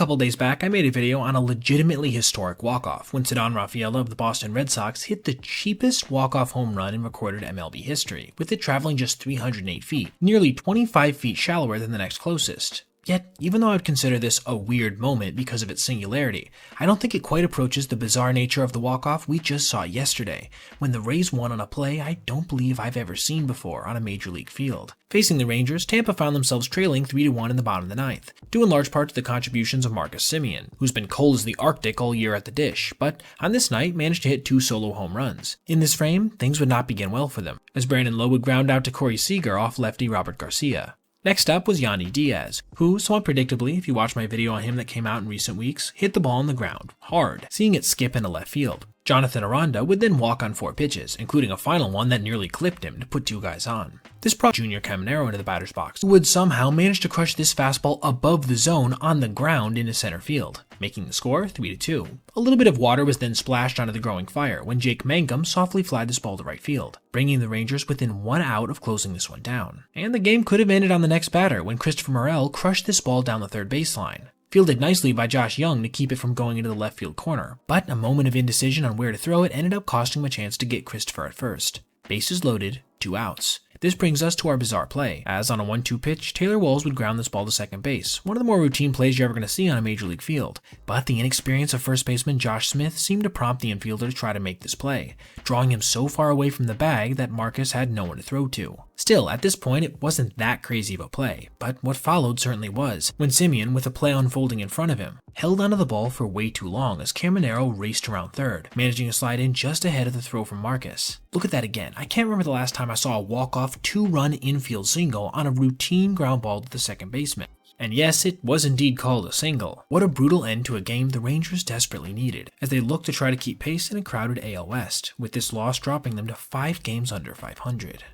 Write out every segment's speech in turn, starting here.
couple days back, I made a video on a legitimately historic walk-off when Ceddanne Rafaela of the Boston Red Sox hit the cheapest walk-off home run in recorded MLB history, with it traveling just 308 feet, nearly 25 feet shallower than the next closest. Yet, even though I would consider this a weird moment because of its singularity, I don't think it quite approaches the bizarre nature of the walk-off we just saw yesterday, when the Rays won on a play I don't believe I've ever seen before on a major league field. Facing the Rangers, Tampa found themselves trailing 3-1 in the bottom of the ninth, due in large part to the contributions of Marcus Semien, who's been cold as the Arctic all year at the dish, but on this night managed to hit 2 solo home runs. In this frame, things would not begin well for them, as Brandon Lowe would ground out to Corey Seager off lefty Robert Garcia. Next up was Yandy Diaz, who, somewhat predictably, if you watch my video on him that came out in recent weeks, hit the ball on the ground, hard, seeing it skip into left field. Jonathan Aranda would then walk on 4 pitches, including a final one that nearly clipped him to put 2 guys on. This brought Junior Caminero into the batter's box, who would somehow manage to crush this fastball above the zone on the ground into center field, making the score 3-2. A little bit of water was then splashed onto the growing fire when Jake Mangum softly flied this ball to right field, bringing the Rangers within 1 out of closing this one down. And the game could have ended on the next batter when Christopher Morel crushed this ball down the third baseline. Fielded nicely by Josh Young to keep it from going into the left field corner, but a moment of indecision on where to throw it ended up costing him a chance to get Christopher at first. Bases loaded, 2 outs. This brings us to our bizarre play, as on a 1-2 pitch, Taylor Walls would ground this ball to second base, one of the more routine plays you're ever going to see on a major league field, but the inexperience of first baseman Josh Smith seemed to prompt the infielder to try to make this play, drawing him so far away from the bag that Marcus had no one to throw to. Still, at this point, it wasn't that crazy of a play, but what followed certainly was, when Semien, with a play unfolding in front of him, held onto the ball for way too long as Caminero raced around third, managing to slide in just ahead of the throw from Marcus. Look at that again. I can't remember the last time I saw a walk-off 2-run infield single on a routine ground ball to the second baseman. And yes, it was indeed called a single. What a brutal end to a game the Rangers desperately needed, as they looked to try to keep pace in a crowded AL West, with this loss dropping them to 5 games under 500.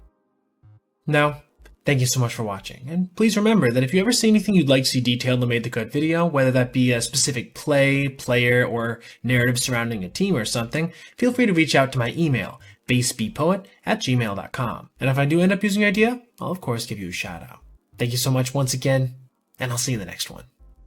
Now, thank you so much for watching, and please remember that if you ever see anything you'd like to see detailed in the Made the Cut video, whether that be a specific play, player, or narrative surrounding a team or something, feel free to reach out to my email, basebpoet@gmail.com. And if I do end up using your idea, I'll of course give you a shout out. Thank you so much once again, and I'll see you in the next one.